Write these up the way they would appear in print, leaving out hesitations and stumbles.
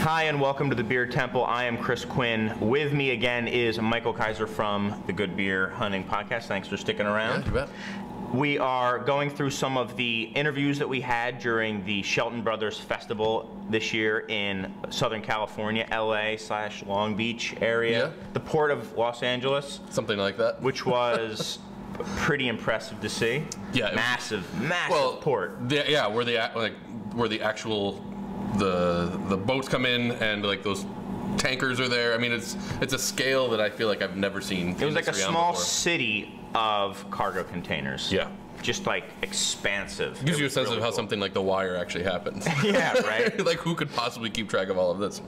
Hi, and welcome to the Beer Temple. I am Chris Quinn. With me again is Michael Kiser from the Good Beer Hunting Podcast. Thanks for sticking around. Yeah, you bet. We are going through some of the interviews that we had during the Shelton Brothers Festival this year in Southern California, LA/Long Beach area, the port of Los Angeles. Something like that. Which was pretty impressive to see. Yeah. Massive port. Where the actual the boats come in and like those tankers are there. I mean, it's a scale that I feel like I've never seen. It was like a small city of cargo containers. Yeah. Just like expansive. It gives you a sense of how something like The Wire actually happens. Yeah, right. Like, who could possibly keep track of all of this?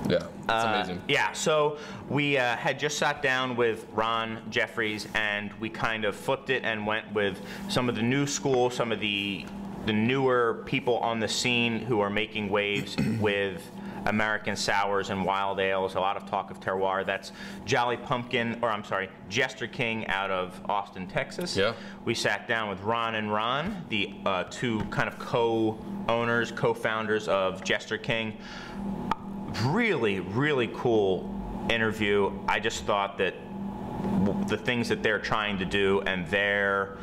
Yeah, it's amazing. Yeah, so we had just sat down with Ron Jeffries, and we kind of flipped it and went with some of the new school, some of the newer people on the scene who are making waves with American sours and wild ales. A lot of talk of terroir. That's Jester King out of Austin, Texas. Yeah. We sat down with Ron and Ron, the two kind of co-owners, co-founders of Jester King. Really, really cool interview. I just thought that the things that they're trying to do and their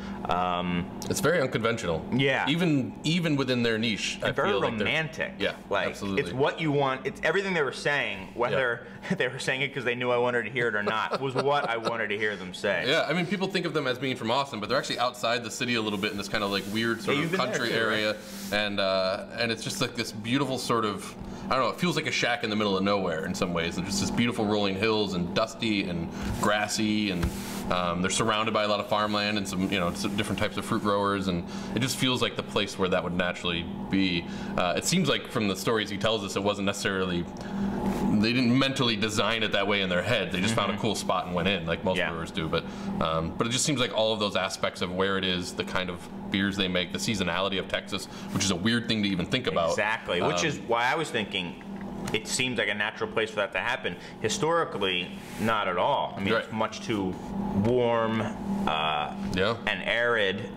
it's very unconventional. Yeah. Even within their niche. And very romantic. Yeah, like, absolutely. It's what you want. It's everything they were saying, whether they were saying it because they knew I wanted to hear it or not, was what I wanted to hear them say. Yeah, I mean, people think of them as being from Austin, but they're actually outside the city a little bit in this kind of like weird sort of country area. Right? And it's just like this beautiful sort of, I don't know, it feels like a shack in the middle of nowhere in some ways. There's just this beautiful rolling hills and dusty and grassy, and they're surrounded by a lot of farmland and some different types of fruit growers, and it just feels like the place where that would naturally be. It seems like from the stories he tells us, it wasn't necessarily, they didn't mentally design it that way in their head. They just found a cool spot and went in, like most brewers do. But it just seems like all of those aspects of where it is, the kind of beers they make, the seasonality of Texas, which is a weird thing to even think about. Exactly, which is why I was thinking it seems like a natural place for that to happen. Historically, not at all. I mean, it's much too warm and arid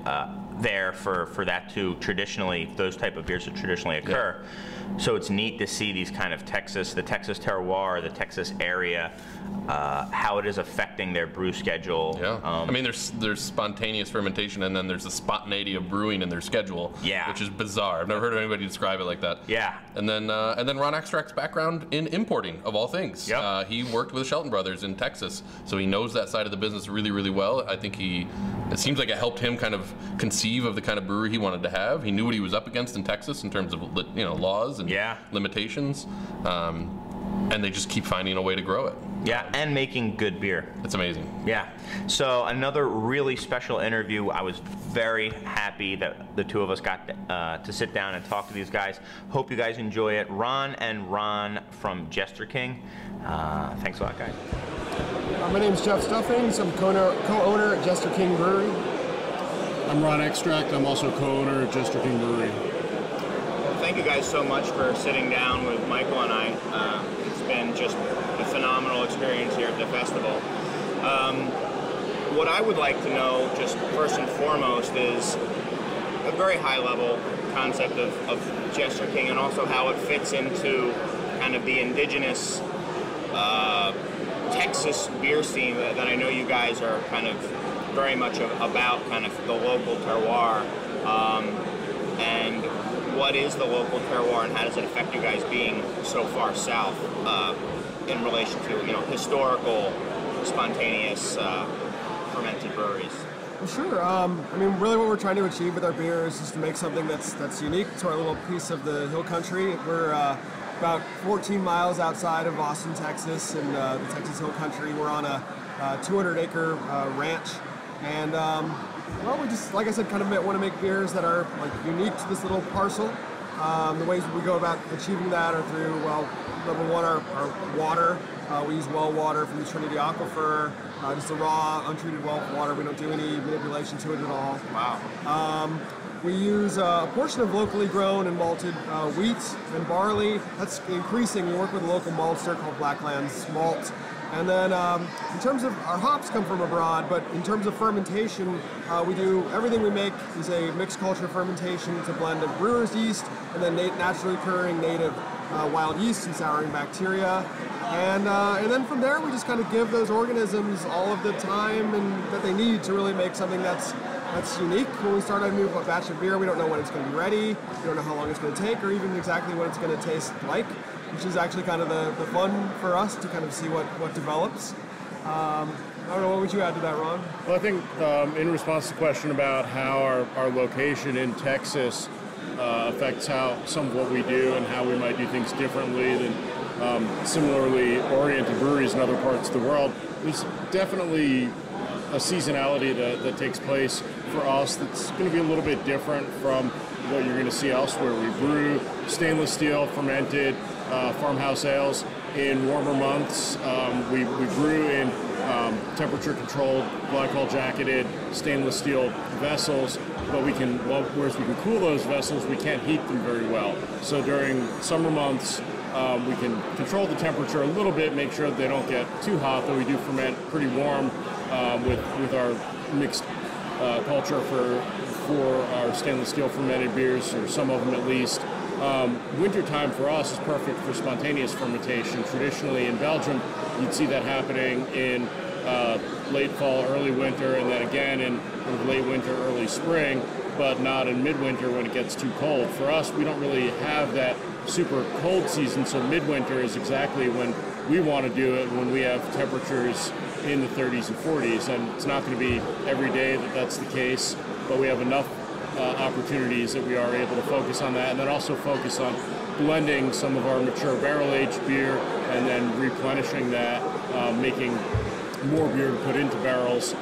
there for that to traditionally, those type of beers to traditionally occur. Yeah. So it's neat to see these kind of the Texas terroir, the Texas area, how it is affecting their brew schedule. Yeah. I mean, there's spontaneous fermentation, and then there's the spontaneity of brewing in their schedule. Yeah. Which is bizarre. I've never heard anybody describe it like that. Yeah. And then Ron Extract's background in importing, of all things. Yep. He worked with the Shelton Brothers in Texas, so he knows that side of the business really, really well. I think it seems like it helped him kind of conceive of the kind of brewery he wanted to have. He knew what he was up against in Texas in terms of laws and limitations, and they just keep finding a way to grow it. Yeah, and making good beer. It's amazing. Yeah. So another really special interview. I was very happy that the two of us got to sit down and talk to these guys. Hope you guys enjoy it. Ron and Ron from Jester King. Thanks a lot, guys. My name's Jeff Stuffings. I'm co-owner at Jester King Brewery. I'm Ron Extract. I'm also co-owner at Jester King Brewery. Thank you guys so much for sitting down with Michael and I. It's been just a phenomenal experience here at the festival. What I would like to know, just first and foremost, is a very high-level concept of Jester King, and also how it fits into kind of the indigenous Texas beer scene that I know you guys are kind of very much about, kind of the local terroir. And what is the local terroir, and how does it affect you guys being so far south in relation to historical, spontaneous, fermented breweries? Well, sure. I mean, really, what we're trying to achieve with our beer is just to make something that's unique to our little piece of the hill country. We're about 14 miles outside of Austin, Texas, in the Texas Hill Country. We're on a 200-acre ranch, and well, we just, like I said, kind of want to make beers that are like unique to this little parcel. The ways we go about achieving that are through, well, number one, our water. We use well water from the Trinity Aquifer, just a raw, untreated well water. We don't do any manipulation to it at all. Wow. We use a portion of locally grown and malted wheat and barley. That's increasing. We work with a local maltster called Blacklands Malt, And then in terms of our hops come from abroad, but in terms of fermentation, we do everything we make is a mixed culture fermentation. It's a blend of brewer's yeast and then naturally occurring native wild yeast and souring bacteria. And then from there, we just kind of give those organisms all of the time that they need to really make something that's unique. When we start a new batch of beer, we don't know when it's going to be ready, we don't know how long it's going to take, or even exactly what it's going to taste like, which is actually kind of the fun for us to kind of see what develops. I don't know, what would you add to that, Ron? Well, I think in response to the question about how our location in Texas affects how some of what we do and how we might do things differently than similarly oriented breweries in other parts of the world, there's definitely a seasonality that takes place for us that's going to be a little bit different from what you're going to see elsewhere. We brew stainless steel fermented farmhouse ales in warmer months. We brew in temperature controlled glycol jacketed stainless steel vessels, but whereas we can cool those vessels, we can't heat them very well. So during summer months, we can control the temperature a little bit, make sure that they don't get too hot, though we do ferment pretty warm with our mixed culture for our stainless steel fermented beers, or some of them at least. Wintertime for us is perfect for spontaneous fermentation. Traditionally in Belgium, you'd see that happening in late fall, early winter, and then again in late winter, early spring, but not in midwinter when it gets too cold. For us, we don't really have that super cold season, so midwinter is exactly when we want to do it, when we have temperatures in the 30s and 40s, and it's not going to be every day that that's the case, but we have enough opportunities that we are able to focus on that, and then also focus on blending some of our mature barrel-aged beer and then replenishing that, making more beer to put into barrels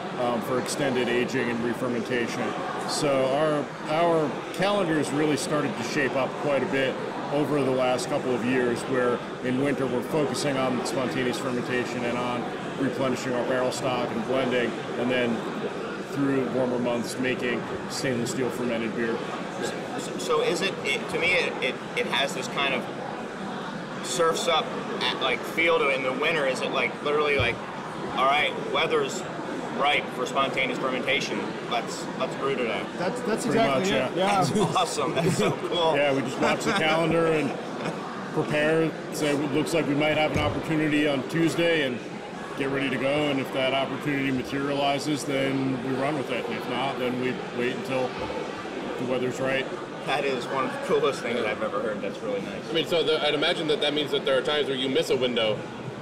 for extended aging and re-fermentation. So our calendars really started to shape up quite a bit over the last couple of years, where in winter we're focusing on spontaneous fermentation and on replenishing our barrel stock and blending, and then through warmer months making stainless steel fermented beer. So is it to me it has this kind of surfs up at like feel to it in the winter? Is it like literally like, all right, weather's ripe for spontaneous fermentation, let's brew today? That's exactly much, it. yeah. Yeah. That's awesome. That's so cool. Yeah, we just watch the calendar and prepare, say it looks like we might have an opportunity on Tuesday, and get ready to go, and if that opportunity materializes, then we run with it. If not, then we wait until the weather's right. That is one of the coolest things I've ever heard. That's really nice. I mean, so I'd imagine that means that there are times where you miss a window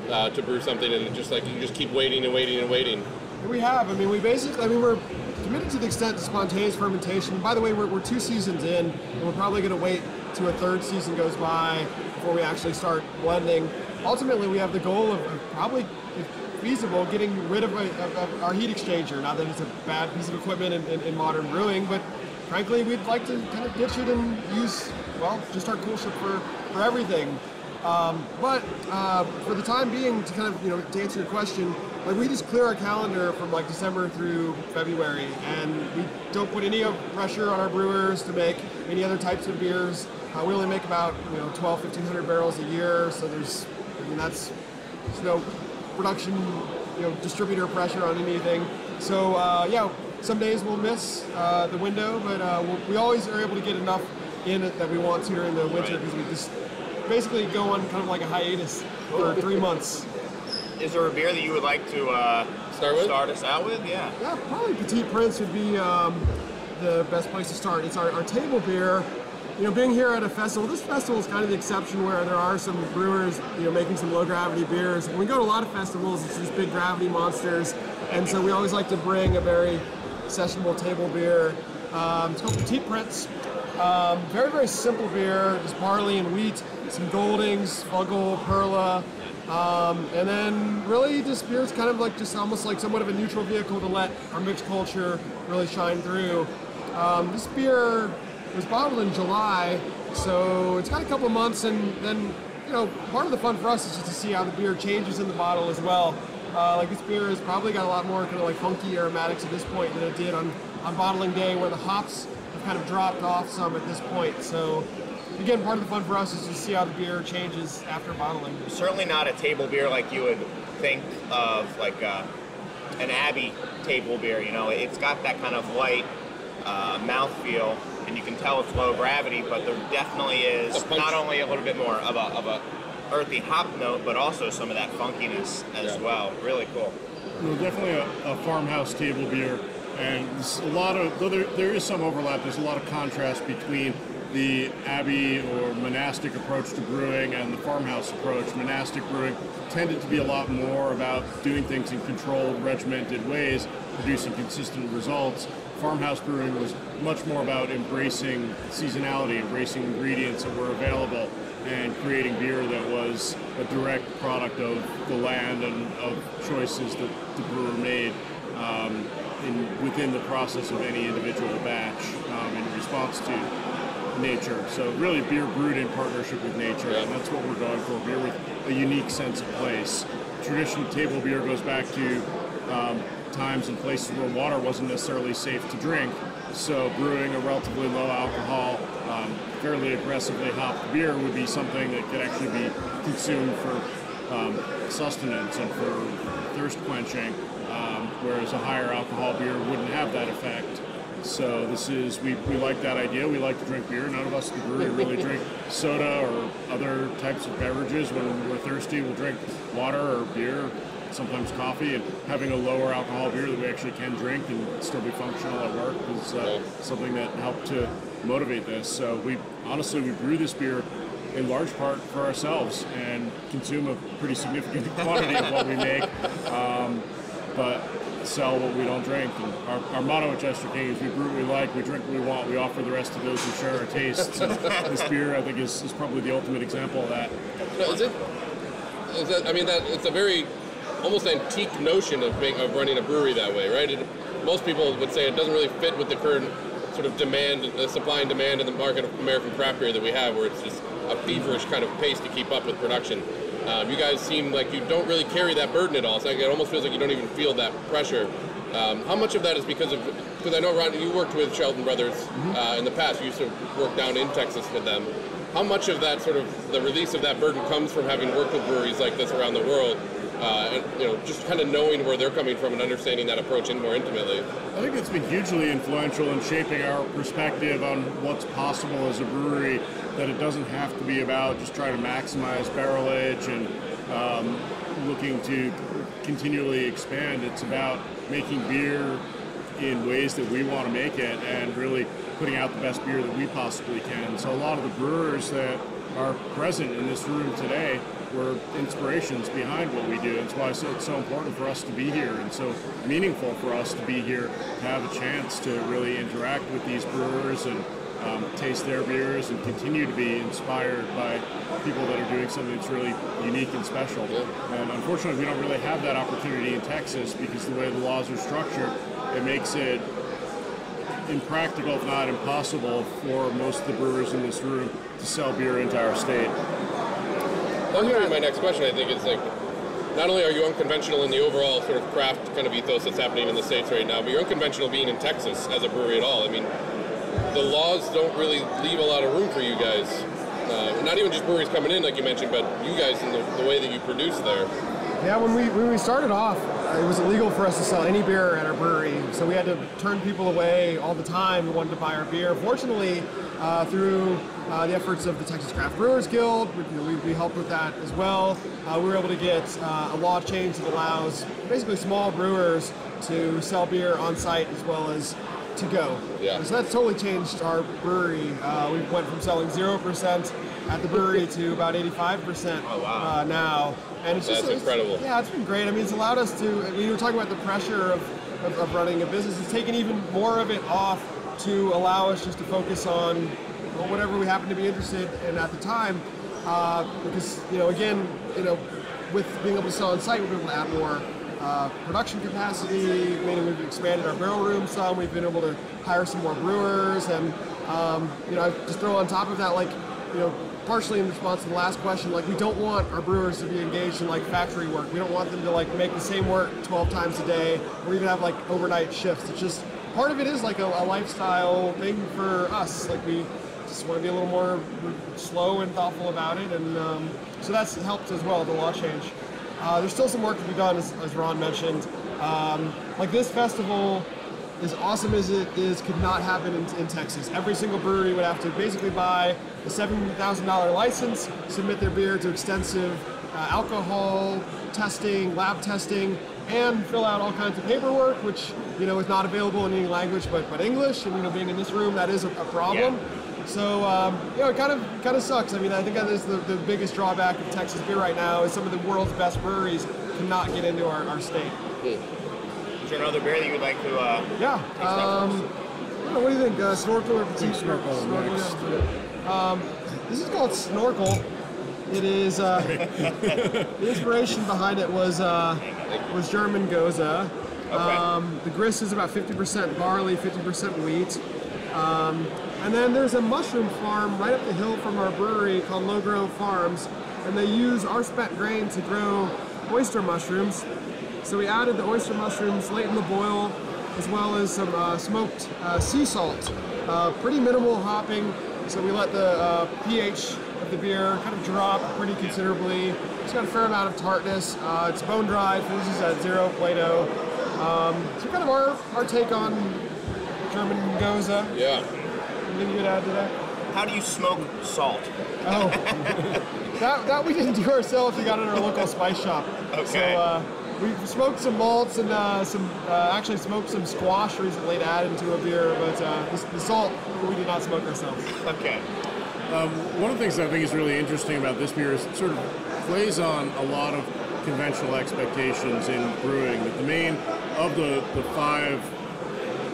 to brew something, and it's just like you just keep waiting and waiting and waiting. We have. I mean, we're committed to the extent to spontaneous fermentation. By the way, we're 2 seasons in, and we're probably going to wait till a 3rd season goes by before we actually start blending. Ultimately, we have the goal of probably, if feasible, getting rid of our heat exchanger. Not that it's a bad piece of equipment in modern brewing, but frankly, we'd like to kind of ditch it and use, well, just our cool ship for everything. But for the time being, to kind of, to answer your question, like we just clear our calendar from like December through February, and we don't put any pressure on our brewers to make any other types of beers. We only make about 1,200-1,500 barrels a year, so there's no production, distributor pressure on anything. So yeah, some days we'll miss the window, but we always are able to get enough in it that we want to during the winter, because we just basically go on kind of like a hiatus for 3 months. Is there a beer that you would like to start us out with? Yeah. Yeah, probably Petit Prince would be the best place to start. It's our table beer. Being here at a festival, this festival is kind of the exception where there are some brewers, making some low gravity beers. When we go to a lot of festivals, it's these big gravity monsters, and so we always like to bring a very sessionable table beer. It's called Petit Prince. Very, very simple beer, just barley and wheat, some Goldings, Fuggle, Perla, and then really this beer is kind of like just almost like somewhat of a neutral vehicle to let our mixed culture really shine through. This beer was bottled in July, so it's got a couple months, and then part of the fun for us is just to see how the beer changes in the bottle as well. Like this beer has probably got a lot more kind of like funky aromatics at this point than it did on bottling day, where the hops have kind of dropped off some at this point. So again, part of the fun for us is to see how the beer changes after bottling. Certainly not a table beer like you would think of, like an Abbey table beer. You know, it's got that kind of light mouthfeel, and you can tell it's low gravity, but there definitely is not only a little bit more of a earthy hop note, but also some of that funkiness as well. Really cool. Well, definitely a farmhouse table beer, and there's a lot of, though there is some overlap, there's a lot of contrast between the Abbey or monastic approach to brewing and the farmhouse approach. Monastic brewing tended to be a lot more about doing things in controlled, regimented ways, producing consistent results. Farmhouse brewing was much more about embracing seasonality, embracing ingredients that were available, and creating beer that was a direct product of the land and of choices that the brewer made within the process of any individual batch in response to nature. So really beer brewed in partnership with nature, and that's what we're going for, beer with a unique sense of place. Traditional table beer goes back to times and places where water wasn't necessarily safe to drink, so brewing a relatively low alcohol, fairly aggressively hopped beer would be something that could actually be consumed for sustenance and for thirst quenching, whereas a higher alcohol beer wouldn't have that effect. So we like that idea. We like to drink beer. None of us at the brewery really drink soda or other types of beverages. When we're thirsty, we'll drink water or beer, sometimes coffee, and having a lower alcohol beer that we actually can drink and still be functional at work is something that helped to motivate this. So we brew this beer in large part for ourselves and consume a pretty significant quantity of what we make, but sell what we don't drink. And our motto at Jester King is we brew what we like, we drink what we want, we offer the rest to those who share our tastes. And this beer, I think, is probably the ultimate example of that. No, it's a very almost antique notion of running a brewery that way, right? Most people would say it doesn't really fit with the current sort of demand, the supply and demand in the market of American craft beer that we have, where it's just a feverish kind of pace to keep up with production. You guys seem like you don't really carry that burden at all. So it almost feels like you don't even feel that pressure. How much of that is because I know, Ron, you worked with Sheldon Brothers in the past. You used to work down in Texas with them. How much of that sort of the release of that burden comes from having worked with breweries like this around the world? And just kind of knowing where they're coming from and understanding that approach in more intimately. I think it's been hugely influential in shaping our perspective on what's possible as a brewery, that it doesn't have to be about just trying to maximize barrel age and looking to continually expand. It's about making beer in ways that we want to make it and really putting out the best beer that we possibly can. So a lot of the brewers that are present in this room today were inspirations behind what we do. It's why it's so important for us to be here and so meaningful for us to be here, to have a chance to really interact with these brewers and taste their beers and continue to be inspired by people that are doing something that's really unique and special. And unfortunately, we don't really have that opportunity in Texas because the way the laws are structured, it makes it impractical, if not impossible, for most of the brewers in this room to sell beer into our state. Well, here my next question, I think, is like, not only are you unconventional in the overall sort of craft kind of ethos that's happening in the States right now, but you're unconventional being in Texas as a brewery at all. I mean, the laws don't really leave a lot of room for you guys. Not even just breweries coming in, like you mentioned, but you guys in the way that you produce there. Yeah, when we started off, it was illegal for us to sell any beer at our brewery, so we had to turn people away all the time who wanted to buy our beer. Fortunately, through the efforts of the Texas Craft Brewers Guild, we helped with that as well. We were able to get a law change that allows basically small brewers to sell beer on site as well as to go. Yeah. So that's totally changed our brewery. We went from selling 0% at the brewery to about 85% now. And it's That's incredible. Yeah, it's been great. I mean, it's allowed us to, I mean, you were talking about the pressure of running a business. It's taken even more of it off to allow us just to focus on whatever we happen to be interested in at the time. Because, again, with being able to sell on site, we've been able to add more production capacity, meaning we've expanded our barrel room some, we've been able to hire some more brewers, and I just throw on top of that, partially in response to the last question, we don't want our brewers to be engaged in factory work. We don't want them to make the same work 12 times a day or even have overnight shifts. It's just, part of it is a lifestyle thing for us. We just want to be a little more slow and thoughtful about it, and so that's helped as well, the law change. There's still some work to be done, as Ron mentioned. Like this festival, as awesome as it is, could not happen in Texas. Every single brewery would have to basically buy a $7,000 license, submit their beer to extensive alcohol testing, lab testing, and fill out all kinds of paperwork, which is not available in any language but English. And being in this room, that is a problem. Yeah. So it kind of sucks. I mean, I think that is the biggest drawback of Texas beer right now is some of the world's best breweries cannot get into our state. Is there another beer that you would like to? Yeah. What do you think? Snorkel or Petite? Snorkel. This is called Snorkel. It is the inspiration behind it was German Goza. Okay. The grist is about 50% barley, 50% wheat. And then there's a mushroom farm right up the hill from our brewery called Low Grove Farms, and they use our spent grain to grow oyster mushrooms. So we added the oyster mushrooms late in the boil, as well as some smoked sea salt. Pretty minimal hopping, so we let the pH of the beer kind of drop pretty considerably. It's got a fair amount of tartness. It's bone dried, finishes at 0 Plato. So kind of our take on German Goza. Yeah. Anything you would add to that? How do you smoke salt? Oh, that we didn't do ourselves. We got it at our local spice shop. Okay. So we smoked some malts and actually smoked some squash recently to add into a beer, but the salt we did not smoke ourselves. Okay. One of the things I think is really interesting about this beer is it sort of plays on a lot of conventional expectations in brewing. That the main of the 5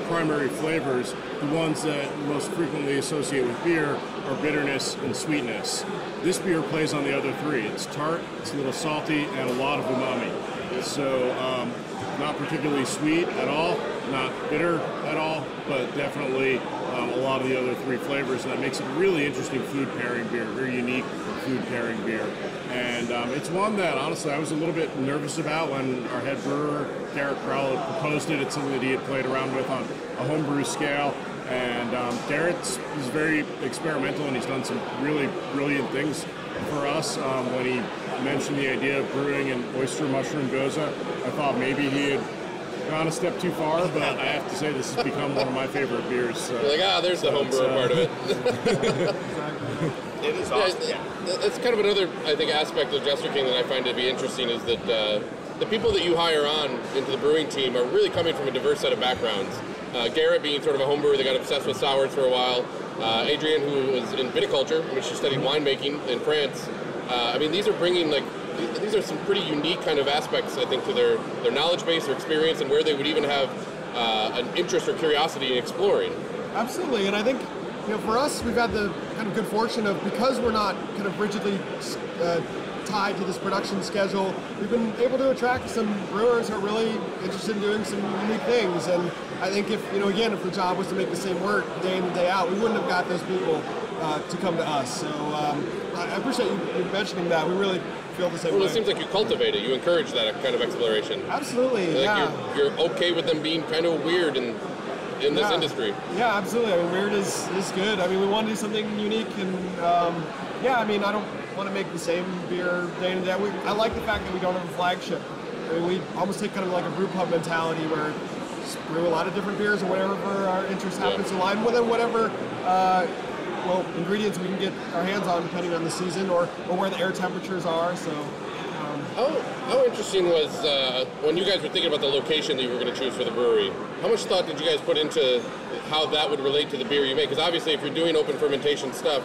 primary flavors, the ones that most frequently associate with beer are bitterness and sweetness. This beer plays on the other 3. It's tart, it's a little salty, and a lot of umami. So not particularly sweet at all, not bitter at all, but definitely a lot of the other 3 flavors, and that makes it a really interesting food pairing beer, very unique food pairing beer. And it's one that, honestly, I was a little bit nervous about when our head brewer, Garrett Crowell, proposed it. It's something that he had played around with on a homebrew scale. And Garrett's is very experimental, and he's done some really brilliant things for us. When he mentioned the idea of brewing an oyster mushroom goza, I thought maybe he had gone a step too far, but I have to say this has become one of my favorite beers. So. You're like, there's the homebrew part of it. It is awesome. Yeah, that's kind of another, I think, aspect of Jester King that I find to be interesting is that the people that you hire on into the brewing team are really coming from a diverse set of backgrounds. Garrett being sort of a homebrewer that got obsessed with sours for a while. Adrienne, who was in viticulture, she studied winemaking in France. I mean, these are bringing these are some pretty unique kind of aspects, I think, to their knowledge base, their experience, and where they would even have an interest or curiosity in exploring. Absolutely, and I think for us, we've had the kind of good fortune of, because we're not kind of rigidly tied to this production schedule, we've been able to attract some brewers who are really interested in doing some unique things. And I think if the job was to make the same work day in and day out, we wouldn't have got those people to come to us. So I appreciate you mentioning that. We really feel the same way. Well, it seems like you cultivate it. You encourage that kind of exploration. Absolutely, yeah. You're okay with them being kind of weird in this industry. Yeah, absolutely. I mean, weird is good. I mean, we want to do something unique, and I mean, I don't want to make the same beer day in and day out. I like the fact that we don't have a flagship. I mean, we almost take kind of like a brew pub mentality where we just brew a lot of different beers or whatever our interest happens to align with, and whatever ingredients we can get our hands on depending on the season or where the air temperatures are. So. How interesting was when you guys were thinking about the location that you were going to choose for the brewery? How much thought did you guys put into how that would relate to the beer you make? Because obviously, if you're doing open fermentation stuff,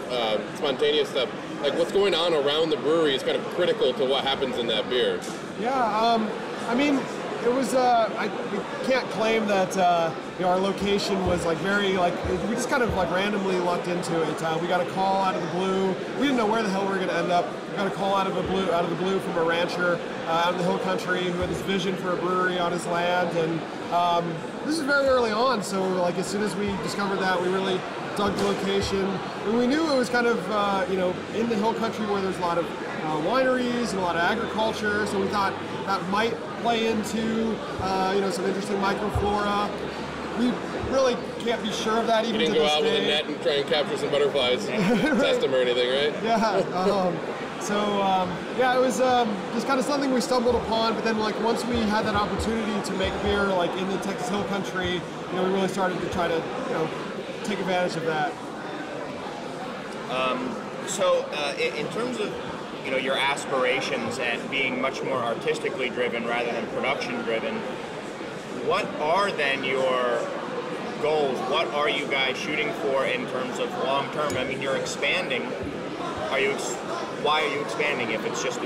spontaneous stuff, like what's going on around the brewery is kind of critical to what happens in that beer. Yeah, I mean, it was. We can't claim that our location was we just kind of randomly lucked into it. We got a call out of the blue. We didn't know where the hell we were going to end up. We got a call out of the blue from a rancher out in the hill country who had this vision for a brewery on his land, and this is very early on. So as soon as we discovered that, we really dug the location, and we knew it was kind of in the hill country where there's a lot of wineries and a lot of agriculture. So we thought that might play into some interesting microflora. we really can't be sure of that even to this day. You didn't go out with a net and try and capture some butterflies, test them or anything, right? Yeah. Yeah, it was just kind of something we stumbled upon, but then like once we had that opportunity to make beer like in the Texas Hill Country, we really started to try to take advantage of that. In terms of your aspirations and being much more artistically driven rather than production driven, what are then your goals? What are you guys shooting for in terms of long term? I mean, you're expanding. Why are you expanding if it's just I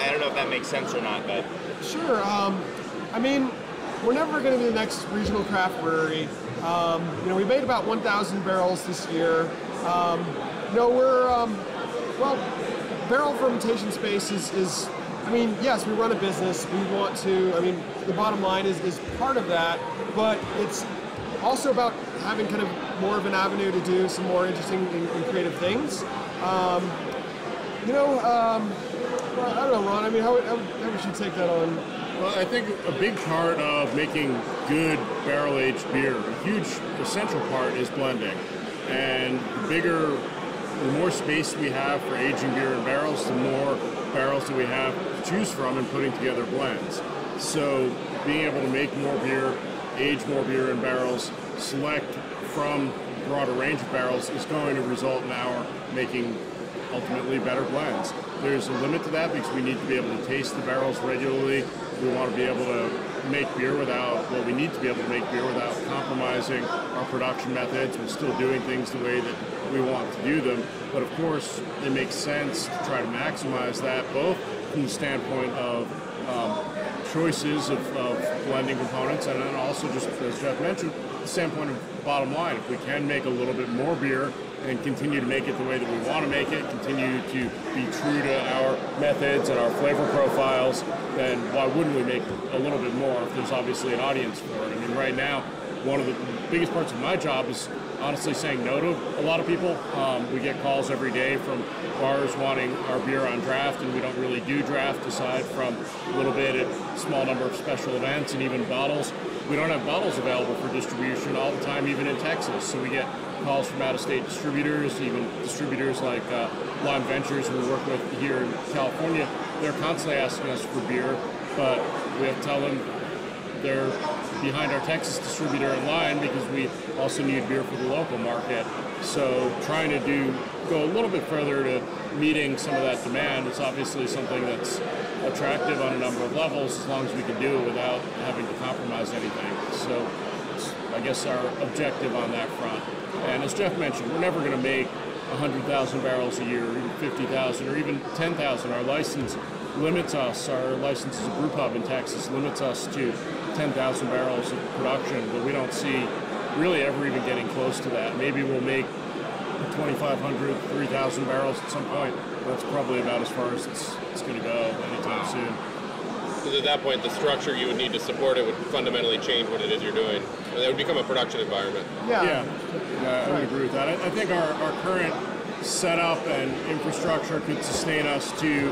don't know if that makes sense or not, but sure. I mean, we're never going to be the next regional craft brewery. We made about 1,000 barrels this year. Barrel fermentation space is, I mean, yes, we run a business. We want to, I mean, the bottom line is part of that, but it's also about having kind of more of an avenue to do some more interesting and creative things. I don't know, Ron, I mean, how would you take that on? Well, I think a big part of making good barrel-aged beer, a huge essential part is blending. And the more space we have for aging beer in barrels, the more barrels that we have to choose from and putting together blends. So being able to make more beer, age more beer in barrels, select from a broader range of barrels is going to result in our making ultimately better blends. There's a limit to that because we need to be able to taste the barrels regularly. We want to be able to make beer we need to be able to make beer without compromising our production methods and still doing things the way that we want to do them. But of course, it makes sense to try to maximize that, both from the standpoint of choices of blending components, and then also, just as Jeff mentioned, the standpoint of bottom line. If we can make a little bit more beer and continue to make it the way that we want to make it, continue to be true to our methods and our flavor profiles, then why wouldn't we make a little bit more if there's obviously an audience for it? I mean, right now, one of the biggest parts of my job is honestly saying no to a lot of people. We get calls every day from bars wanting our beer on draft, and we don't really do draft aside from a little bit at small number of special events and even bottles. We don't have bottles available for distribution all the time, even in Texas. So we get calls from out-of-state distributors, even distributors like Lime Ventures, who we work with here in California. They're constantly asking us for beer, but we have to tell them they're behind our Texas distributor in line because we also need beer for the local market. So trying to go a little bit further to meeting some of that demand is obviously something that's attractive on a number of levels, as long as we can do it without having to compromise anything. So it's, I guess, our objective on that front. And as Jeff mentioned, we're never going to make 100,000 barrels a year, or even 50,000, or even 10,000. Our license limits us. Our license as a brew pub in Texas limits us to 10,000 barrels of production, but we don't see really ever even getting close to that. Maybe we'll make 2,500, 3,000 barrels at some point. That's probably about as far as it's going to go anytime soon. Because at that point, the structure you would need to support it would fundamentally change what it is you're doing. And that would become a production environment. Yeah, I would agree with that. I think our current setup and infrastructure could sustain us to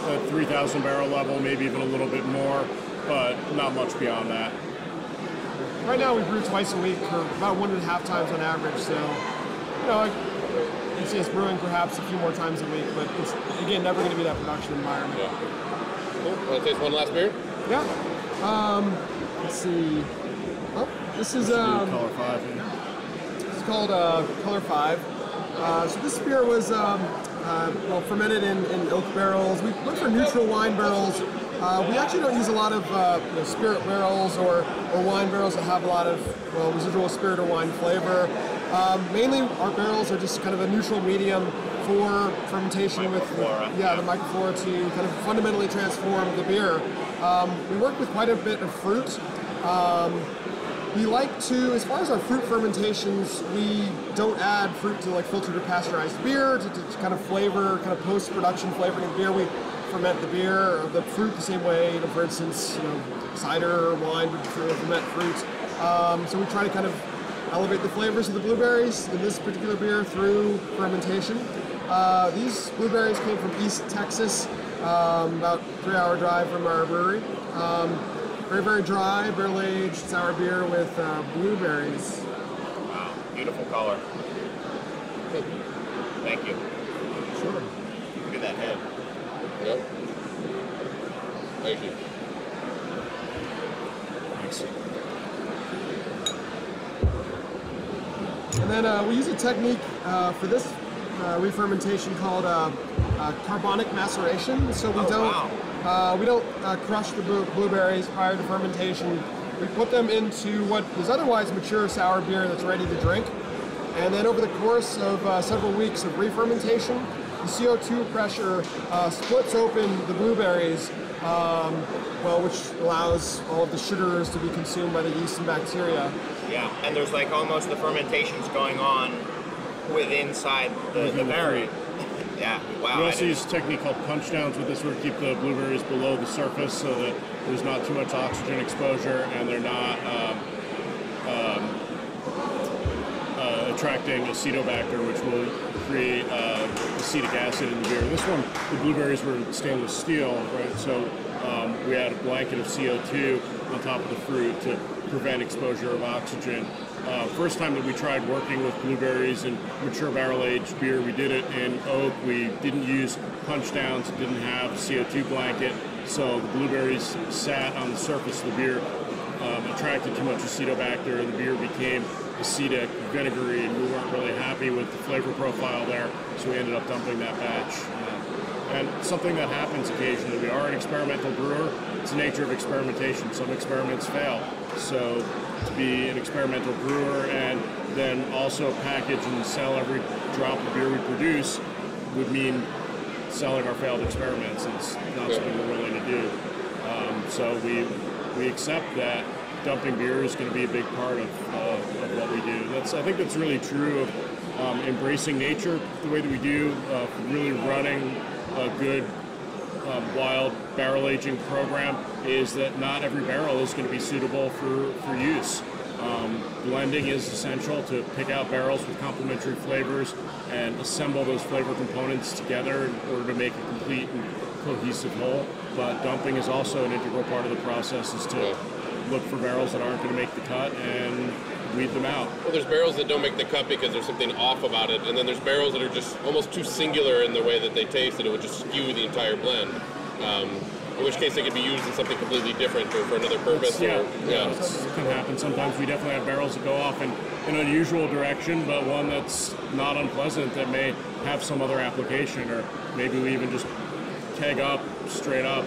a 3,000 barrel level, maybe even a little bit more, but not much beyond that. Right now we brew twice a week, or about 1.5 times on average, so you see us brewing perhaps a few more times a week, but it's, again, never going to be that production environment. Yeah. Cool. Want to taste one last beer? Yeah. Let's see. Oh, this is Color 5. Yeah. It's called Color 5. So this beer was fermented in oak barrels. We look for neutral wine barrels. We actually don't use a lot of spirit barrels or wine barrels that have a lot of residual spirit or wine flavor. Mainly our barrels are just kind of a neutral medium for fermentation with the microflora to kind of fundamentally transform the beer. We work with quite a bit of fruit. We like to, as far as our fruit fermentations, we don't add fruit to like filtered or pasteurized beer to kind of flavor, kind of post-production flavoring of the beer. We ferment the beer, or the fruit the same way, for instance, cider or wine would ferment fruit. So we try to kind of elevate the flavors of the blueberries in this particular beer through fermentation. These blueberries came from East Texas, about 3-hour drive from our brewery. very, very dry, barrel-aged sour beer with blueberries. Wow, beautiful color. Thank you. Sure. Look at that head. Yep. Thank you. Thanks. And then we use a technique for this re-fermentation called carbonic maceration. So we don't crush the blueberries prior to fermentation. We put them into what is otherwise mature sour beer that's ready to drink. And then over the course of several weeks of re-fermentation, the CO2 pressure splits open the blueberries, which allows all of the sugars to be consumed by the yeast and bacteria. Yeah, and there's like almost the fermentations going on inside the berry. Yeah, wow. We also use a technique called punch downs with this, where we keep the blueberries below the surface so that there's not too much oxygen exposure and they're not attracting acetobacter, which will create acetic acid in the beer. This one, the blueberries were stainless steel, right? So we had a blanket of CO2 on top of the fruit to prevent exposure of oxygen. First time that we tried working with blueberries in mature barrel-aged beer, we did it in oak. We didn't use punch downs, didn't have a CO2 blanket, so the blueberries sat on the surface of the beer, attracted too much acetobacter, and the beer became acidic, vinegary, and we weren't really happy with the flavor profile there, so we ended up dumping that batch. And something that happens occasionally. We are an experimental brewer. It's the nature of experimentation. Some experiments fail. So to be an experimental brewer and then also package and sell every drop of beer we produce would mean selling our failed experiments. It's not something we're willing to do. So we accept that dumping beer is going to be a big part of what we do. I think that's really true of embracing nature the way that we do, really running a good wild barrel aging program, is that not every barrel is going to be suitable for use. Blending is essential to pick out barrels with complementary flavors and assemble those flavor components together in order to make a complete and cohesive whole. But dumping is also an integral part of the process, is to look for barrels that aren't going to make the cut and weed them out. Well, there's barrels that don't make the cut because there's something off about it, and then there's barrels that are just almost too singular in the way that they taste that it would just skew the entire blend. In which case they could be used in something completely different or for another purpose. It can happen. Sometimes we definitely have barrels that go off in an unusual direction, but one that's not unpleasant that may have some other application, or maybe we even just keg up straight up.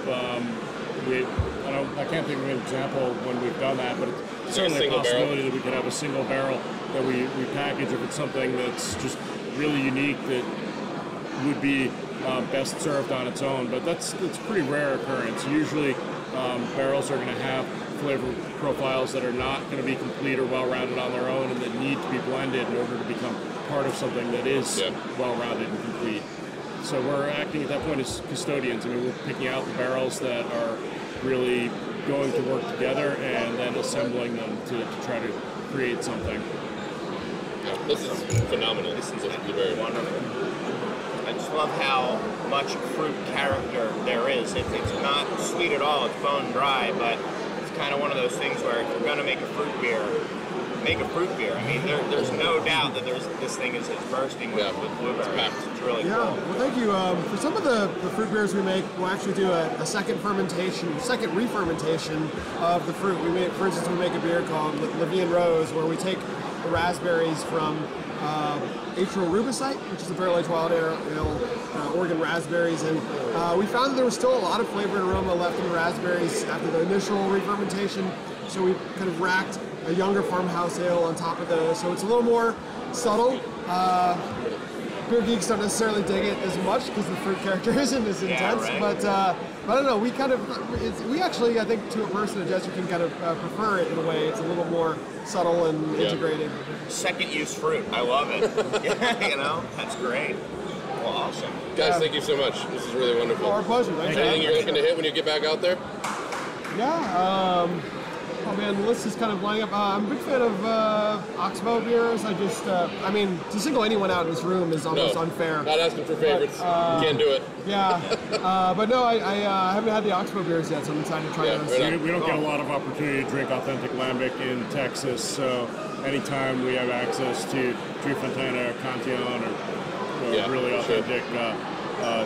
I can't think of an example when we've done that, but it's certainly a possibility that we could have a single barrel that we package if it's something that's just really unique that would be best served on its own. But it's a pretty rare occurrence. Usually barrels are going to have flavor profiles that are not going to be complete or well-rounded on their own, and that need to be blended in order to become part of something that is well-rounded and complete. So we're acting at that point as custodians. I mean, we're picking out the barrels that are really going to work together and then assembling them to try to create something. Yeah, this is phenomenal. This is very wonderful. I just love how much fruit character there is. It's not sweet at all. It's bone dry, but it's kind of one of those things where if you're going to make a fruit beer, make a fruit beer. I mean, there's no doubt that this thing is bursting with blueberries. It's really cool. Well, thank you. For some of the fruit beers we make, we'll actually do a second re-fermentation of the fruit. For instance, we make a beer called Levian Rose, where we take the raspberries from atrial rubicite, which is a barrel-aged wild ale, Oregon raspberries, and we found that there was still a lot of flavor and aroma left in the raspberries after the initial re-fermentation, so we kind of racked a younger farmhouse ale on top of those, so it's a little more subtle. Beer geeks don't necessarily dig it as much because the fruit character isn't as intense, but I don't know, we actually, I think, to a person at Jester King, kind of prefer it in a way. It's a little more subtle and integrated. Second use fruit, I love it. You know, that's great. Well, awesome. Guys, thank you so much. This is really wonderful. Our pleasure. Thanks. Anything you're looking to hit when you get back out there? Yeah. Oh man, the list is kind of lining up. I'm a big fan of Oxbow beers. I just, I mean, to single anyone out in this room is almost unfair. Not asking for favorites. Can't do it. Yeah, but no, I haven't had the Oxbow beers yet, so I'm excited to try those. We don't get a lot of opportunity to drink authentic lambic in Texas, so anytime we have access to Treefontana or Cantillon or really authentic,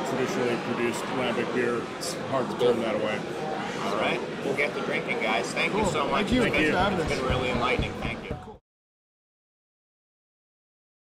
traditionally produced lambic beer, it's hard to turn that away. All right, we'll get to drinking, guys. Thank you so much. Thank you. It's been really enlightening. Thank you.